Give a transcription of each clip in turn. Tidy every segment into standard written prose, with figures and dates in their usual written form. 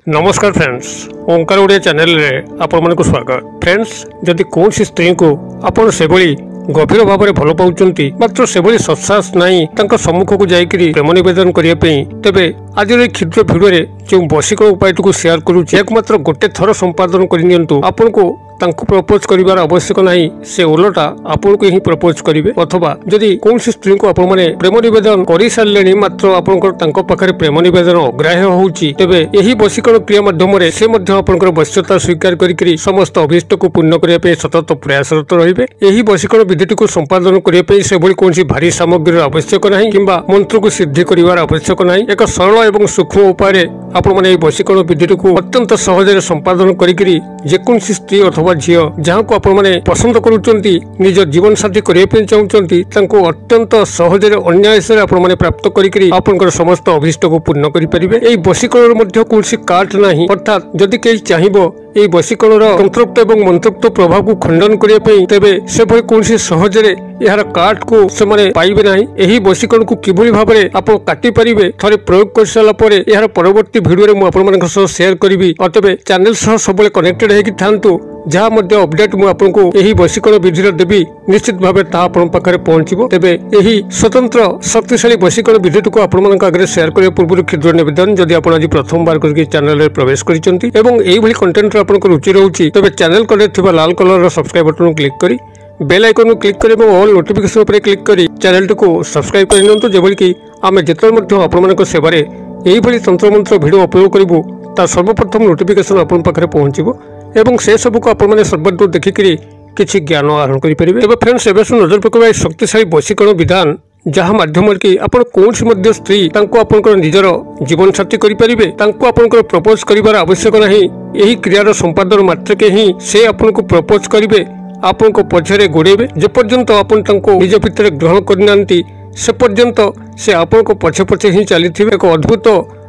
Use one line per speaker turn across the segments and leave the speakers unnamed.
नमस्कार फ्रेंड्स, ओंकार ओडिया चैनल रे आपण मानक स्वागत। फ्रेंड्स, जदि कौन स्त्री को आपण से गभीर भाव में भल पाउचंती मात्र से सत्साहस नहीं सम्मुख को जाइकरी प्रेम निवेदन करने तेबे आज क्षुद्र भिडियो जो वशीकरण उपाय को शेयर करुच्ची मात्र गोटे थर संपादन करनियंतु आपन को तांको प्रपोज करिवार आवश्यक नहीं, से उलटा आपन को ही प्रपोज करिवे। अथवा जदि कौन स्त्री को आपण माने प्रेम निवेदन करि सारलेनी मात्र आपनकर तांको पाखरे प्रेम निवेदन अग्राह्य होउची तेबे एही वशीकरण क्रिया माध्यम रे से मध्य आपनकर वश्यता स्वीकार करिकरी समस्त अभिष्ट को पूर्ण करिया पे सतत प्रयासरत रहिबे। एही वशीकरण विधिटी को संपादन करिया पे से भली कोनसी भारी सामग्री आवश्यक नहीं किंबा मंत्र को सिद्धि करिवार आवश्यक नहीं। एक सरल एवं सूक्ष्म उपाय आपण माने वशीकरण विधिटी को अत्यंत सहज संपादन करिकरी जेकोसी स्त्री अथवा झियो जहाँ को आपण माने पसंद करूचंती निज जीवन साथी करिया पे चाहउचंती तांको अत्यंत सहज अन्याय से आपण माने प्राप्त करिकरी आपनकर समस्त अभिष्ट को पूर्ण करि परिबे। एई वशीकरण मध्ये कोनसी काट नाही, अर्थात जदि केही चाहिबो एई वशीकरण तंत्रोक्त एवं मंत्रोक्त प्रभाव को खंडन करिया पे तेबे से भली कोनसी सहज रे यार काट को से माने पाइबे नाही। एही वशीकरण को किभली भाबरे आपण काटि परिबे थरे प्रयोग कर साला परे यार परवर्ती वीडियो रे मु आपण मानक सह शेयर करिवि। अतबे चैनल सह सबले कनेक्टेड हेकि थांतु जहाँ मध्य अपडेट मु आपनको एही वशीकरण विधि देवी निश्चित भाव ता आपण पाखरे पहुंचबो। तेबे एही स्वतंत्र शक्तिशाली वशीकरण विधि को आपण मानक आगे शेयर करिया पूर्व क्षुद्र निवेदन जदि आपण आज प्रथम बार करके चैनल रे प्रवेश करिसंती एवं एही भली कंटेंट रे आपनको रुचि रहउची तेबे चैनल करे थिबा लाल कलर रो सब्सक्राइब बटन क्लिक करी बेल आइकन क्लिक करी एवं ऑल नोटिफिकेशन पर क्लिक करी चैनल को सब्सक्राइब कर नियंतु जेबल कि आमे जेतल मध्य आपण मानक सेवारे एही भली तंत्र मंत्र वीडियो अपलोड करिवो ता सर्वप्रथम नोटिफिकेशन आपण पाखरे पहुंचबो एवं से सब को आपण माने सर्वदूर देखिकरी किछि ज्ञान आहरण करि परिबे। एबे फ्रेंड्स एबे नजर पकाबा शक्तिशाली वशीकरण विधान जहाँ माध्यम कि आपण कोनसी मध्य स्त्री तांको आपनकर निजर जीवन साथी करि परिबे, तांको आपनकर प्रपोज करिवार आवश्यक नहीं। एही क्रियार संपादन मात्र के ही से आपण को प्रपोज करिवे, आपण को पछरे गोडेबे। जे पर्यंत आपण तांको निज भितर ग्रहण करनांती से पर्यंत से आपण को पछे पछे ही चलीथिबे। एक अद्भुत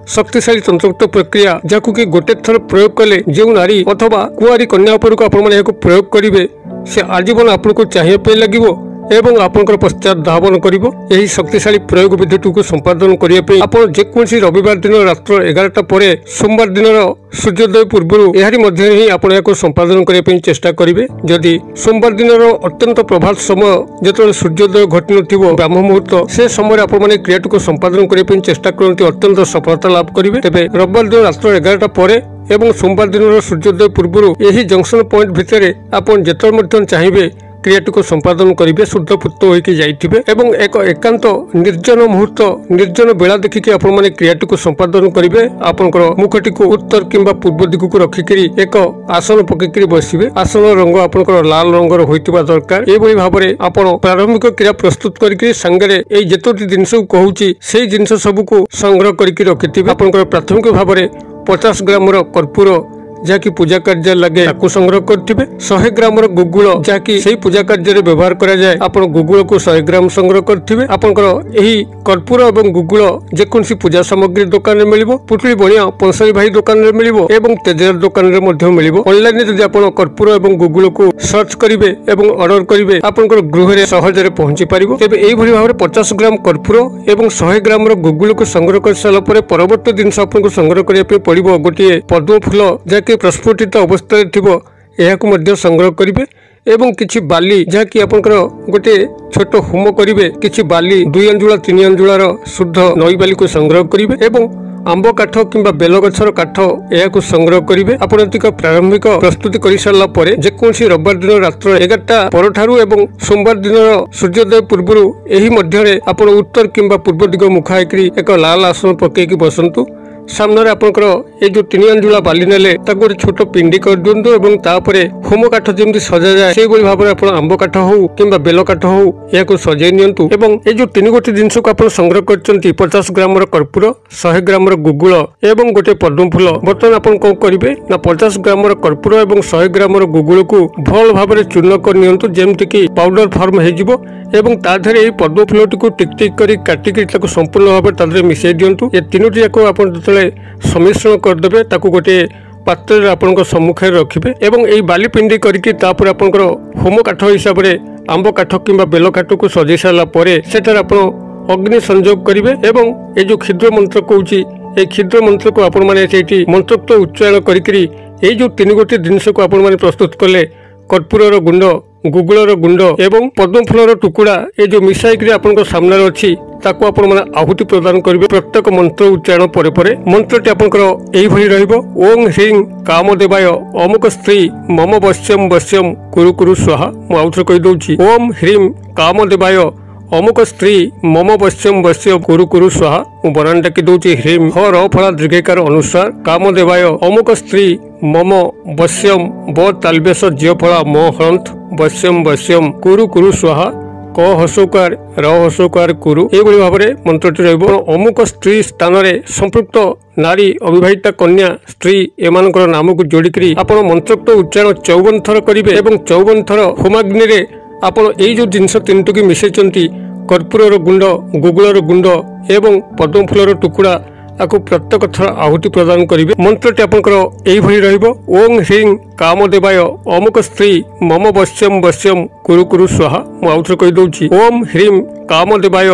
शक्तिशाली तंत्रोक्त प्रक्रिया जाकु कि गोटे थर प्रयोग कले जो नारी अथवा कुआरी कन्या उपर को आपण माने प्रयोग करिवे से आजीवन आपन को चाहिए पे लागिवो एवं आपनकर पश्चात धावन करिवो। एही शक्तिशाली प्रयोग विधि को संपादन करिया पे आपण जेकोसी रविवार दिन रात्र 11टा परे सोमवार दिन सूर्योदय पूर्व एहारी मध्य ही आपण याको संपादन करिया पे चेष्टा करिवे। जदि सोमवार दिन अत्यंत प्रभात समय जेतले सूर्योदय घटि नथिबो ब्रह्म मुहूर्त से समय आपण माने क्रिया को संपादन करिया पे चेष्टा करंती अत्यंत सफलता लाभ करिवे। तेबे रविवार दिन रात्र 11टा परे एवं सोमवार दिन सूर्योदय पूर्व एही जंक्शन पॉइंट भितरे आपण जेतले मध्य चाहिए क्रियाटी को संपादन करेंगे शुद्ध पुत होकर जाइथिबे एवं एक एकांत निर्जन मुहूर्त निर्जन बेला देखिकी आपण माने क्रियाटी को संपादन करेंगे। आपनकर मुखटी को उत्तर किंबा पूर्व दिग को रखिकरी एक आसन पकेकरी बसिबे। आसन रंग आपनकर लाल रंगर होइतिबा दरकार। एबोली भाबरे आपण प्रारंभिक क्रिया प्रस्तुत करिकरी संगरे एई जेतोटी जिंस को कहूची सेई जिंस सब को संग्रह करिकरी रखिथिबे। आपनकर प्राथमिक भाबरे 50 ग्राम कर्पूर जहाँकि पूजा कार्य लगे ताकू संग्रह करथिबे। 100 ग्राम गुगुल जहाँकि सेही पूजा कार्य रे व्यवहार करा जाय आपण गुगुल को 100 ग्राम संग्रह करथिबे। आपनकर एही कर्पूर एवं गुगुल जेकोसी पूजा सामग्री दुकान रे मिलिबो, पुटली बणिया पंसारी भाई दुकान रे मिलिबो एवं तेजर दुकान रे मध्य मिलिबो। ऑनलाइन रे जदि आपण कर्पूर एवं गुगुल को सर्च करिवे एवं ऑर्डर करिवे आपनकर गृह रे सहज रे पहुंची परिबो। तेबे एही भली भाबरे 50 ग्राम कर्पूर एवं 100 ग्राम गुगुल को संग्रह कर साला परे परवर्ती दिन आपन को संग्रह करिया पे पड़िबो गोटिए पद्म फूल प्रस्फुटित अवस्था यह संग्रह करेंगे एवं किछि बाली जहाँकि आपनकर गोटे छोट होम करेंगे। किछि बाली 2 अंजुला 3 अंजुलार शुद्ध नई बाली को संग्रह करेंगे एवं आंब काठ किंबा बेल गछर काठ यह संग्रह करेंगे। आपणतिक प्रारंभिक प्रस्तुति कर सारा पर जेकोसी रविवार दिन रात्र 11टा परठारु एवं सोमवार दिन सूर्योदय पूर्व एही मध्य आपण उत्तर किंबा पूर्व दिग मुखाइकरी एक लाल आसन पकईकी बसंतु। सामने आपनकर ए जो 3 अंजुला बाली नेले ताको गोटे छोट पिंडी कर दियंतु एवं तापरे होम काठ जेमति सजा जाय सेही बोली भाबरे आपण आंब काठ हो किंबा बेल काठ हो याको सजाई नियंतु एवं ए जो 3 गोटे जिंस को आपण संग्रह करचंती 50 ग्राम कर्पूर 100 ग्राम गुगुल एवं गोटे पद्म फूल। बर्तमान आपण कोन करिवे ना 50 ग्राम कर्पूर एवं 100 ग्राम गुगुल को भल भाबरे चूर्ण कर नियंतु जेमति कि पाउडर फॉर्म हे जिवो एवं ता धरे ए पद्म फूलटी को टिक टिक करी काटी के ताको संपूर्ण भाबरे ता धरे मिसै दियंतु। ए तीनोटी याको आपण जतले सम्मिश्रण करदेबे ताको गोटे पात्र आपन सम्मुख रखिए एवं यही बाली पिंडी करके होम काठ हिसाब से आंब काठ कि बेल काठ को सजै सारा अग्नि संयोग करेंगे एवं ये जो क्षुद्र मंत्र कहूँ ए क्षुद्र मंत्र को आपण मैंने मंत्रोक्त उच्चारण करी जो 3 गोटी जिनस को आपण मैंने प्रस्तुत कले कर्पूर गुंड गुगुलर गुंड एवं पद्म फूलर टुकुड़ा ये जो मिसाई आपन सामने अच्छी ताको आपण माने आहुति प्रदान करिवे। प्रत्येक मंत्र उच्चारण परे परे मंत्रटी आपनकर एई भली रहइबो। ओम ह्रीं कामदेवाय अमुक स्त्री मम वश्यम वश्यम कुरु कुरु स्वाहा। मु आउथरे कहि दउची ओम ह्रीं कामदेवाय अमुक स्त्री मम वश्यम वश्यम कुरु कुरु स्वाहा। मु बरान डाकी दउची ह्रीं ह र फला दीर्घकार अनुसार कामदेवाय अमुक स्त्री मम वश्यम ब तालबेश ज्य फला म हंत वश्यम वश्यम कुरु कुरु स्वाहा क हसोकार र हसोकार कुरु एभली भाव में मंत्रटी रहिबो। अमुक स्त्री स्थान में संपृक्त नारी अविवाहिता कन्या स्त्री एमानकर नाम को जोड़िकी आपण मंत्रोक्त उच्चारण 54 थर करेंगे एवं 54 थर होमाग्नि रे आपण एई जो जिनस 3टी मिसेचंती कर्पूर गुंड गुगुलर गुंड एवं पद्म फूलर टुकुड़ा आपको प्रत्येक थर आहुति प्रदान करेंगे। मंत्रटी आपनकर एई भली रहिबो। ओम ह्रीं कामदेवाय अमुक स्त्री मम वश्यम वश्यम कुरु कुरु स्वाहा। मु आउथरे कहि दउची ओम ह्रीं कामदेवाय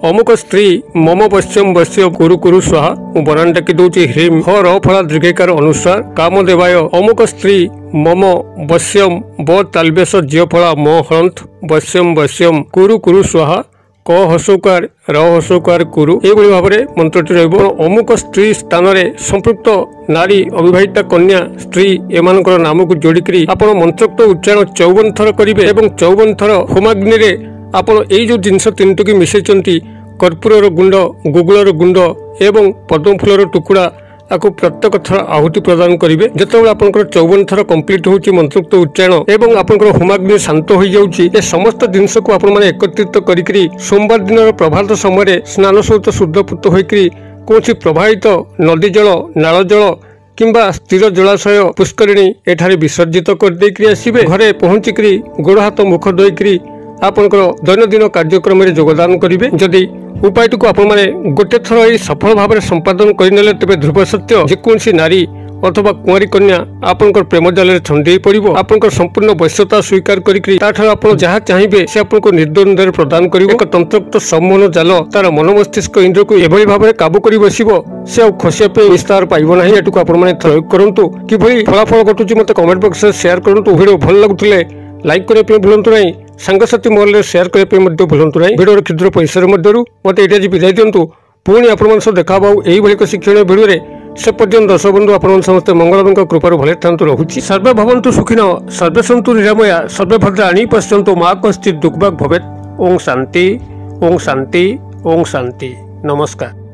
अमुक स्त्री मम वश्यम वश्यम कुरु कुरु स्वाहा। मु बरान डाकी दउची ह्रीं ह र फला दीर्घकार अनुसार कामदेवाय अमुक स्त्री मम वश्यम ब तालबेश ज्य फला म हंत वश्यम वश्यम कुरु कुरु स्वाहा क हसोकार र हसोकार कुरु एभली भाव में मंत्रटी रहिबो। अमुक स्त्री स्थान में संपृक्त नारी अविवाहिता कन्या स्त्री एमानकर नाम को जोड़िकी आपण मंत्रोक्त उच्चारण 54 थर करेंगे एवं 54 थर होमाग्नि रे आपण एई जो जिनस 3टी मिसेचंती कर्पूर गुंड गुगुलर गुंड एवं पद्म फूलर टुकुड़ा आपको प्रत्येक थर आहुति प्रदान करेंगे। जितेबाला आपंकर 54 थर कंप्लीट होची मंत्रोक्त उच्चारण एवं आपंकर होमाग्नि शांत हो जाउची ए समस्त जिनस को आपण माने एकत्रित करिकरी सोमवार दिन प्रभात समय स्नान सहित शुद्धपूत होइकरी कोनसी प्रवाहित नदी जल नाल जल किंबा स्थिर जलाशय पुष्करिणी एठारे विसर्जित कर देकरी आसीबे। घरे पहुंचिकरी गोड़ हाथ मुख धोइकरी आपनकर दैनंदिन कार्यक्रम में योगदान करेंगे। जदि उपायटी को आपण माने गोटे थर सफल भाव में संपादन करने तेज ध्रुव सत्य जेकोसी नारी अथवा कुआरी कन्या आपनकर प्रेम जाल में छंदी पड़ो आपनकर संपूर्ण वश्यता स्वीकार करी जहाँ चाहिए से आपको निर्द्वंद प्रदान कर एक तंत्रोक्त सम्मोहन जाल तार मन मस्तिष्क इंद्र को एभली भाव में काबू कर बसिबो से आ खसिया विस्तार पाइब ना। एटू आपने प्रयोग करूँ कि फलाफल घटुची मत कमेंट बॉक्स में शेयर करूँ। वीडियो भल लगुले लाइक करने भूलु ना सांगसाथी महल में शेयर करने भूलु ना। वीडियो क्षुद्र पैसा मध्य मत ये विदाय दिंतु पुणी आपण देखा यही एक शिक्षण भिडियो से पर्यंत दर्शक बंधु आपण समस्त मंगल कृपार भले था रहुछि। सर्वे भवन्तु सुखिनो सर्वे सन्तु निरामया सर्वे भद्राणि पश्यन्तु मा कश्चित् दुःखभाग् भवेत्। ओम शांति ओम शांति ओम शांति। नमस्कार।